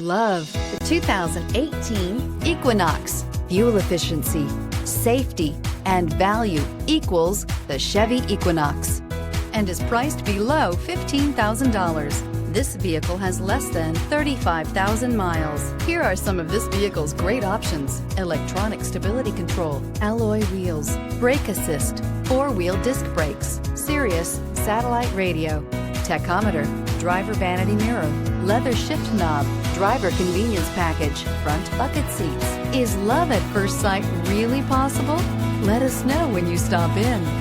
Love the 2018 Equinox. Fuel efficiency, safety, and value equals the Chevy Equinox and is priced below $15,000. This vehicle has less than 35,000 miles. Here are some of this vehicle's great options: electronic stability control, alloy wheels, brake assist, four-wheel disc brakes, Sirius satellite radio, tachometer, driver vanity mirror, leather shift knob, driver convenience package, front bucket seats. Is love at first sight really possible? Let us know when you stop in.